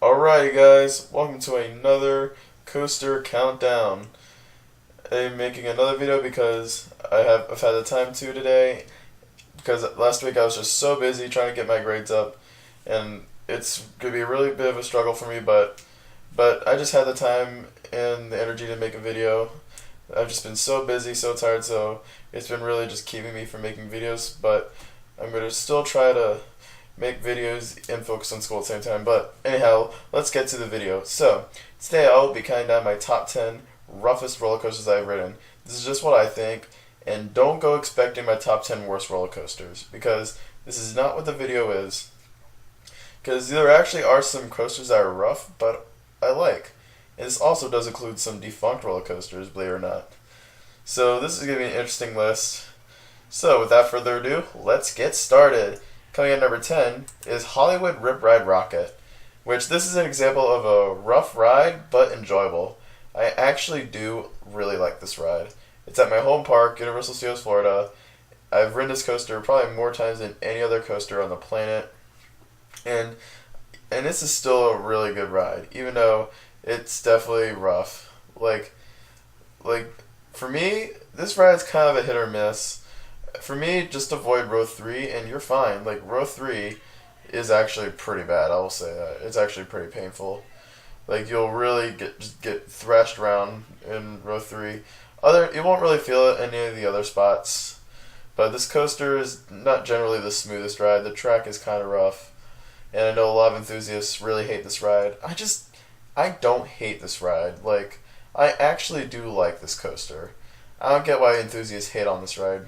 Alrighty guys, welcome to another coaster countdown. I'm making another video because I've had the time to today, because last week I was just so busy trying to get my grades up, and it's gonna be a really bit of a struggle for me, but I just had the time and the energy to make a video. I've just been so busy, so tired, so it's been really just keeping me from making videos, but I'm gonna still try to make videos and focus on school at the same time. But anyhow, let's get to the video. So today I will be counting down my top 10 roughest roller coasters I've ridden. This is just what I think, and don't go expecting my top 10 worst roller coasters, because this is not what the video is. Because there actually are some coasters that are rough, but I like. And this also does include some defunct roller coasters, believe it or not. So this is going to be an interesting list. So without further ado, let's get started. Coming at number 10 is Hollywood Rip Ride Rockit, which this is an example of a rough ride, but enjoyable. I actually do really like this ride. It's at my home park, Universal Studios, Florida. I've ridden this coaster probably more times than any other coaster on the planet. And this is still a really good ride, even though it's definitely rough. Like for me, this ride's kind of a hit or miss. For me, just avoid row 3 and you're fine. Like, row 3 is actually pretty bad, I will say that. It's actually pretty painful. Like, you'll really get thrashed around in row 3. You won't really feel it in any of the other spots. But this coaster is not generally the smoothest ride. The track is kind of rough. And I know a lot of enthusiasts really hate this ride. I don't hate this ride. Like, I actually do like this coaster. I don't get why enthusiasts hate on this ride.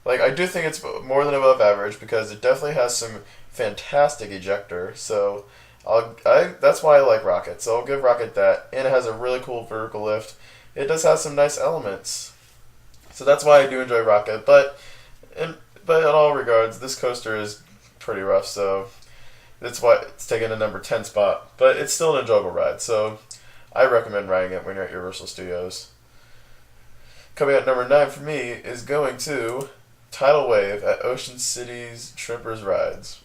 Like, I do think it's more than above average because it definitely has some fantastic ejector. So that's why I like Rockit. So I'll give Rockit that, and it has a really cool vertical lift. It does have some nice elements. So that's why I do enjoy Rockit. But in all regards, this coaster is pretty rough. So that's why it's taking a number 10 spot. But it's still an enjoyable ride. So I recommend riding it when you're at Universal Studios. Coming at number 9 for me is going to Tidal Wave at Ocean City's Shrimpers Rides,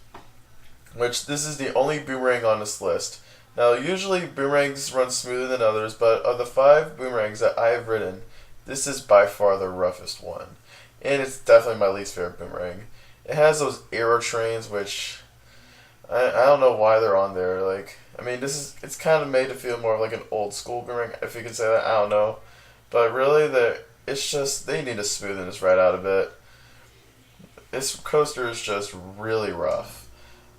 which this is the only boomerang on this list. Now, usually boomerangs run smoother than others, but of the 5 boomerangs that I have ridden, this is by far the roughest one. And it's definitely my least favorite boomerang. It has those aero trains, which I don't know why they're on there. Like, I mean, it's kind of made to feel more like an old school boomerang, if you could say that. I don't know. But really, it's just, they need to smoothen this ride out a bit. This coaster is just really rough.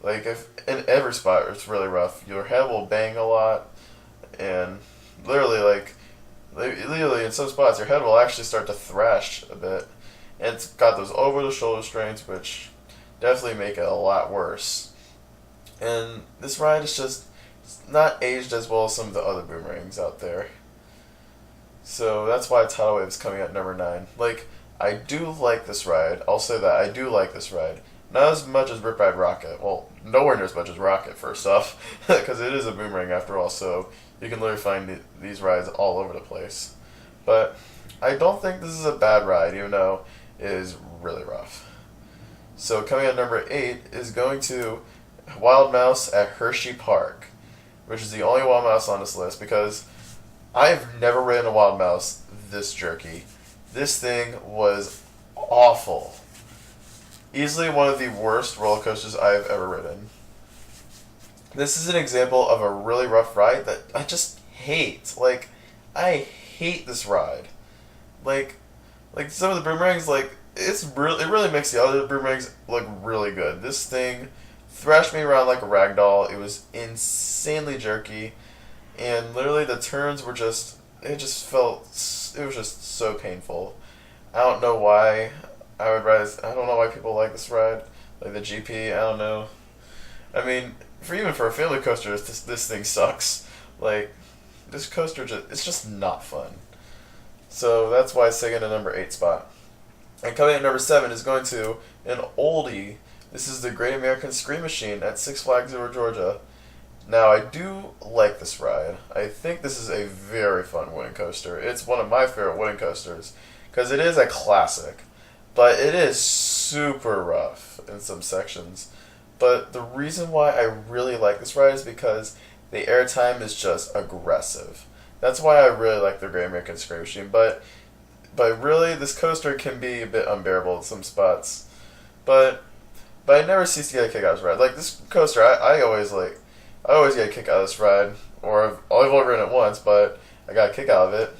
Like, if in every spot it's really rough. Your head will bang a lot, and literally in some spots your head will actually start to thrash a bit. And it's got those over-the-shoulder strains, which definitely make it a lot worse. And this ride is just not aged as well as some of the other boomerangs out there. So that's why Tidal Wave is coming at number 9. Like, I do like this ride. I'll say that. I do like this ride. Not as much as Rip Ride Rockit. Well, nowhere near as much as Rockit, first off. Because it is a boomerang after all, so you can literally find these rides all over the place. But I don't think this is a bad ride, even though it is really rough. So coming at number 8 is going to Wild Mouse at HersheyPark, which is the only Wild Mouse on this list, because I've never ridden a Wild Mouse this jerky. This thing was awful. Easily one of the worst roller coasters I've ever ridden. This is an example of a really rough ride that I just hate. Like, I hate this ride. Like some of the boomerangs, like, it really makes the other boomerangs look really good. This thing thrashed me around like a rag doll. It was insanely jerky. And literally the turns were it was just so painful. I don't know why I would ride this. I don't know why people like this ride. Like the GP, I don't know. I mean, even for a family coaster, this thing sucks. Like, this coaster it's just not fun. So that's why it's taking a number 8 spot. And coming at number 7 is going to an oldie. This is the Great American Scream Machine at Six Flags Over Georgia. Now, I do like this ride. I think this is a very fun wooden coaster. It's one of my favorite wooden coasters because it is a classic, but it is super rough in some sections. But the reason why I really like this ride is because the airtime is just aggressive. That's why I really like the Great American Scream Machine, but really, this coaster can be a bit unbearable at some spots. But I never cease to get a kick out of this ride. Like this coaster, I always get a kick out of this ride. Or I've only ridden it once, but I got a kick out of it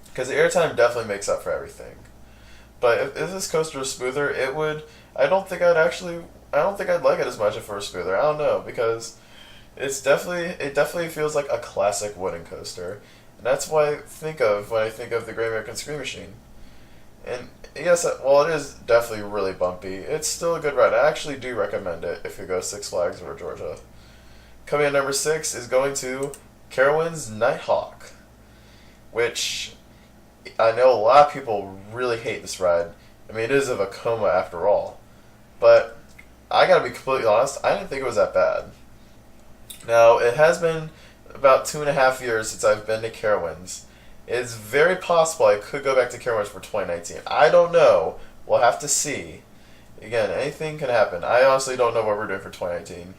because the airtime definitely makes up for everything. But if this coaster was smoother, it would. I don't think I'd like it as much if it were smoother. I don't know because it definitely feels like a classic wooden coaster. And that's what I think of when I think of the Great American Scream Machine. And yes, while it is definitely really bumpy, it's still a good ride. I actually do recommend it if you go Six Flags or Georgia. Coming at number 6 is going to Carowinds Nighthawk, which I know a lot of people really hate this ride. I mean, it is a Vekoma after all. But I gotta be completely honest, I didn't think it was that bad. Now, it has been about 2.5 years since I've been to Carowinds. It's very possible I could go back to Carowinds for 2019. I don't know. We'll have to see. Again, anything can happen. I honestly don't know what we're doing for 2019.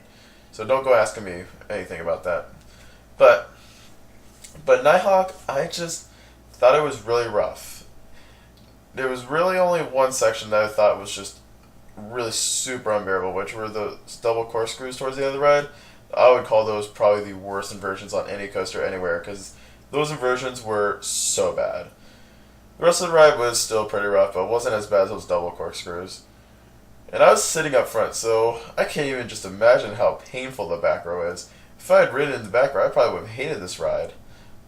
So don't go asking me anything about that. But Nighthawk, I just thought it was really rough. There was really only one section that I thought was just really super unbearable, which were the double corkscrews towards the end of the ride. I would call those probably the worst inversions on any coaster anywhere because those inversions were so bad. The rest of the ride was still pretty rough, but it wasn't as bad as those double corkscrews. And I was sitting up front, so I can't even just imagine how painful the back row is. If I had ridden in the back row, I probably would have hated this ride.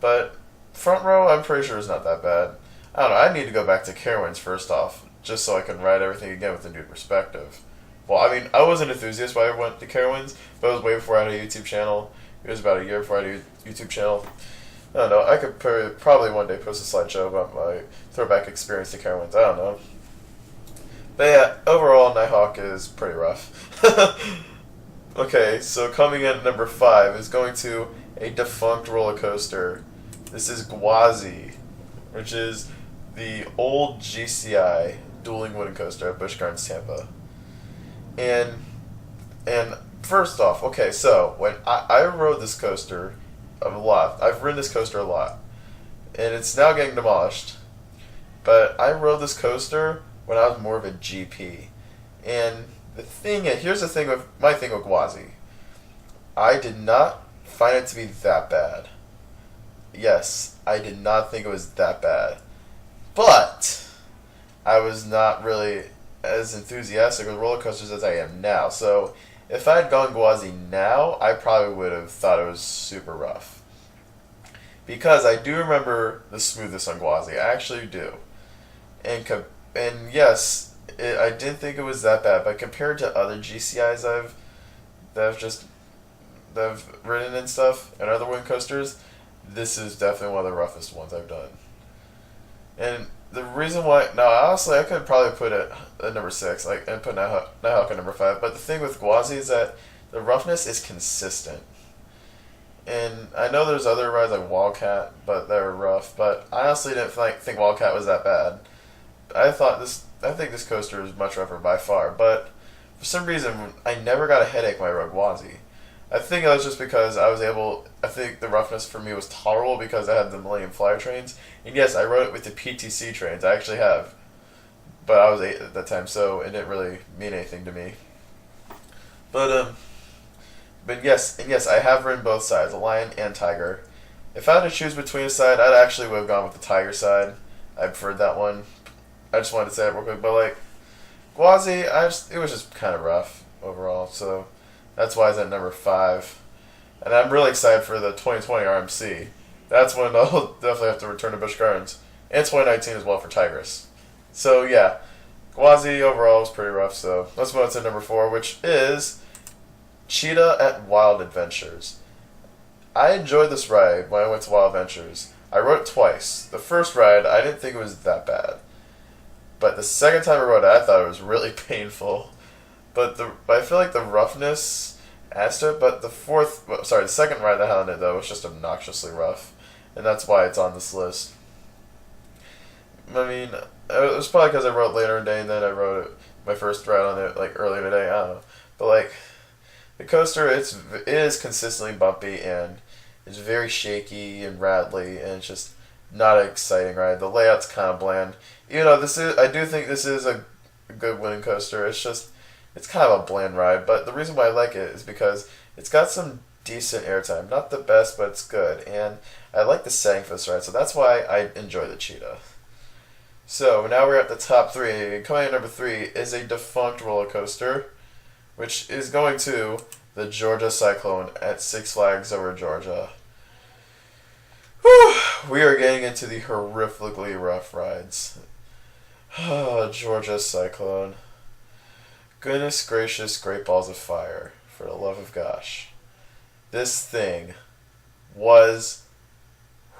But front row, I'm pretty sure is not that bad. I don't know, I need to go back to Carowinds first off, just so I can ride everything again with a new perspective. Well, I mean, I was an enthusiast when I went to Carowinds, but it was way before I had a YouTube channel. It was about a year before I had a YouTube channel. I don't know, I could probably one day post a slideshow about my throwback experience to Carowinds. I don't know. But yeah, overall, Nighthawk is pretty rough. Okay, so coming in at number 5 is going to a defunct roller coaster. This is Gwazi, which is the old GCI dueling wooden coaster at Busch Gardens, Tampa. And first off, okay, so when I rode this coaster a lot, I've ridden this coaster a lot, and it's now getting demolished. But I rode this coaster when I was more of a GP. And here's the thing with my thing with Gwazi. I did not find it to be that bad. Yes, I did not think it was that bad. But I was not really as enthusiastic with roller coasters as I am now. So if I had gone Gwazi now, I probably would have thought it was super rough. Because I do remember the smoothness on Gwazi. I actually do. And yes, I didn't think it was that bad, but compared to other GCIs that I've ridden and stuff, and other wind coasters, this is definitely one of the roughest ones I've done. And the reason why, now honestly, I could probably put it at number 6, and put Nighthawk at number 5. But the thing with Gwazi is that the roughness is consistent. And I know there's other rides like Wildcat, but they're rough. But I honestly didn't think Wildcat was that bad. I think this coaster is much rougher by far, but for some reason I never got a headache when I rode Gwazi. I think it was just because I think the roughness for me was tolerable because I had the Millennium Flyer trains, and yes, I rode it with the PTC trains, I actually have, but I was 8 at that time, so it didn't really mean anything to me. But yes, I have ridden both sides, the Lion and Tiger. If I had to choose between a side, I'd actually would have gone with the Tiger side. I preferred that one. I just wanted to say it real quick, but Gwazi, it was just kind of rough overall, so that's why it's at number 5. And I'm really excited for the 2020 RMC. That's when I'll definitely have to return to Busch Gardens, and 2019 as well for Tigris. So yeah, Gwazi overall was pretty rough. So let's move on to number 4, which is Cheetah at Wild Adventures. I enjoyed this ride when I went to Wild Adventures. I rode it twice. The first ride, I didn't think it was that bad. But the second time I rode it, I thought it was really painful. But I feel like the roughness adds to it. But the second ride I had on it, though, was just obnoxiously rough. And that's why it's on this list. I mean, it was probably because I rode later in the day, and then I rode my first ride on it, earlier today, I don't know. But, The coaster, it is consistently bumpy and it's very shaky and rattly, and it's just not an exciting ride. The layout's kind of bland. I do think this is a good winning coaster. It's kind of a bland ride, but the reason why I like it is because it's got some decent airtime. Not the best, but it's good, and I like the setting for this ride, so that's why I enjoy the Cheetah. So now we're at the top three. Coming in number 3 is a defunct roller coaster, which is going to the Georgia Cyclone at Six Flags Over Georgia. Whew, we are getting into the horrifically rough rides. Georgia Cyclone. Goodness gracious, great balls of fire. For the love of gosh. This thing was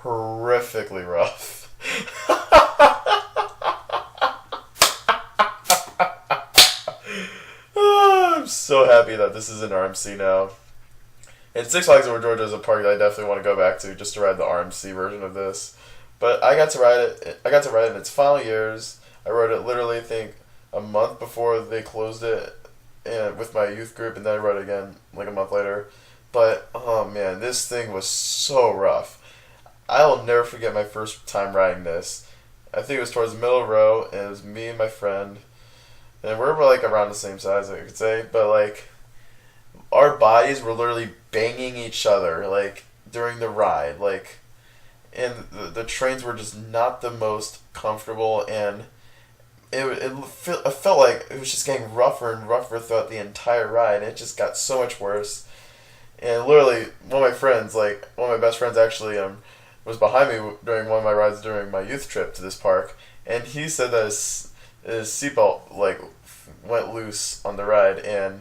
horrifically rough. I'm so happy that this is an RMC now. And Six Flags Over Georgia is a park that I definitely want to go back to just to ride the RMC version of this. But I got to ride it. I got to ride it in its final years. I rode it literally, I think, a month before they closed it, and with my youth group, and then I rode it again like a month later. But oh man, this thing was so rough. I will never forget my first time riding this. I think it was towards the middle row, and it was me and my friend, and we're like around the same size, I could say, but like our bodies were literally banging each other like during the ride, like, and the trains were just not the most comfortable, and it felt like it was just getting rougher and rougher throughout the entire ride. It just got so much worse. And literally, one of my best friends actually was behind me during one of my rides during my youth trip to this park, and he said that his seatbelt like went loose on the ride. And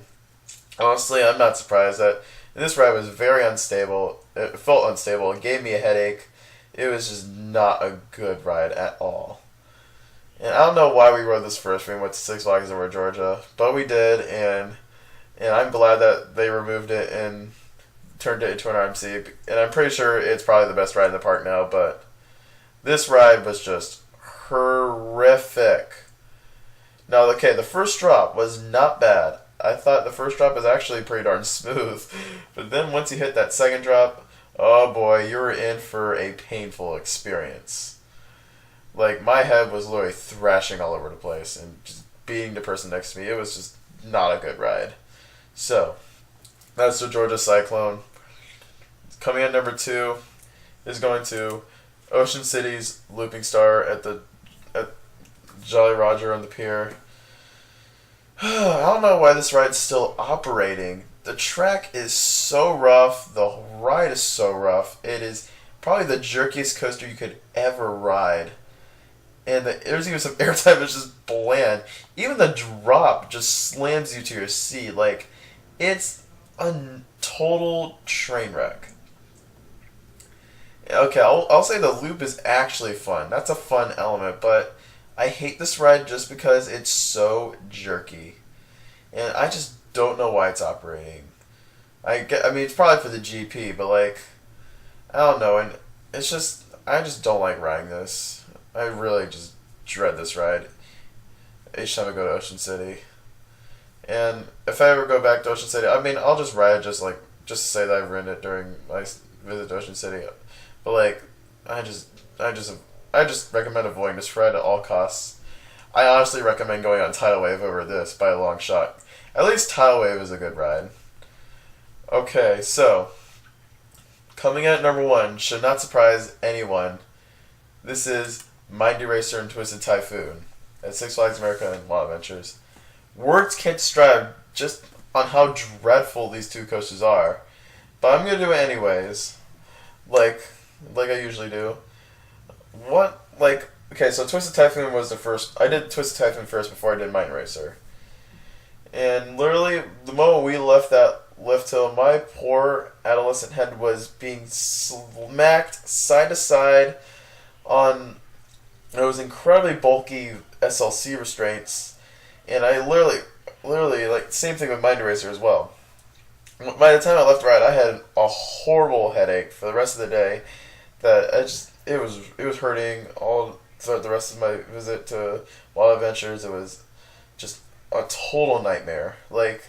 honestly, I'm not surprised. That this ride was very unstable. It felt unstable. It gave me a headache. It was just not a good ride at all. And I don't know why we rode this first. We went to Six Flags Over Georgia, but we did, and I'm glad that they removed it and turned it into an RMC. And I'm pretty sure it's probably the best ride in the park now, but this ride was just horrific. Now, okay, the first drop was not bad. I thought the first drop was actually pretty darn smooth, but then once you hit that second drop, oh boy, you were in for a painful experience. Like, my head was literally thrashing all over the place and just beating the person next to me. It was just not a good ride. So, that's the Georgia Cyclone. Coming in number 2 is going to Ocean City's Looping Star at Jolly Roger on the pier. I don't know why this ride's still operating. The track is so rough. The ride is so rough. It is probably the jerkiest coaster you could ever ride. And there's even some airtime that's just bland. Even the drop just slams you to your seat. Like, it's a total train wreck. Okay, I'll say the loop is actually fun. That's a fun element, but I hate this ride just because it's so jerky. And I just don't know why it's operating. I mean, it's probably for the GP, but like, I don't know. And it's just, I just don't like riding this. I really just dread this ride each time I go to Ocean City. And if I ever go back to Ocean City, I mean, I'll just ride just to say that I've ridden it during my visit to Ocean City. But like, I just recommend avoiding this ride at all costs. I honestly recommend going on Tidal Wave over this by a long shot. At least Tidal Wave is a good ride. Okay, so coming in at number 1 should not surprise anyone. This is Mind Eraser and Twisted Typhoon at Six Flags America and Wild Adventures. Words can't describe just on how dreadful these two coasters are, but I'm gonna do it anyways, like I usually do. Okay, so Twisted Typhoon was the first. I did Twisted Typhoon first before I did Mind Racer. And literally, the moment we left that lift hill, my poor adolescent head was being smacked side to side on those incredibly bulky SLC restraints. And I literally, like, same thing with Mind Eraser as well. By the time I left the ride, I had a horrible headache for the rest of the day. It was hurting all throughout the rest of my visit to Wild Adventures. It was just a total nightmare. Like,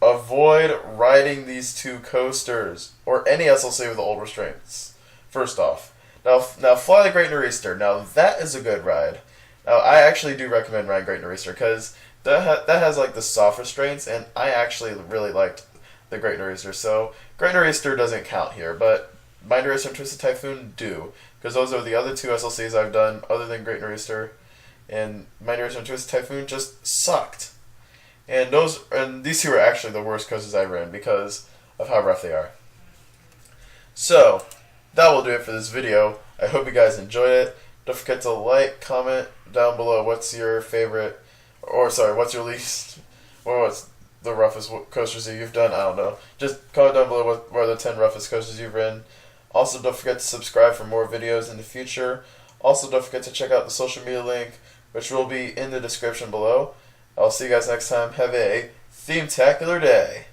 avoid riding these two coasters or any SLC with old restraints. First off, now fly the Great Nor'easter. Now that is a good ride. Now I actually do recommend riding Great Nor'easter because that has like the soft restraints, and I actually really liked the Great Nor'easter. So Great Nor'easter doesn't count here, but Mind Eraser and Twisted Typhoon do, because those are the other two SLCs I've done other than Great Nor'easter, and Mind Eraser and Twisted Typhoon just sucked. And these two are actually the worst coasters I've ridden because of how rough they are. So that will do it for this video. I hope you guys enjoyed it. Don't forget to like, comment down below what's your favorite, or sorry, what's your least, or what's the roughest coasters that you've done. I don't know. Just comment down below what are the 10 roughest coasters you've ridden. Also, don't forget to subscribe for more videos in the future. Also, don't forget to check out the social media link, which will be in the description below. I'll see you guys next time. Have a theme-tacular day.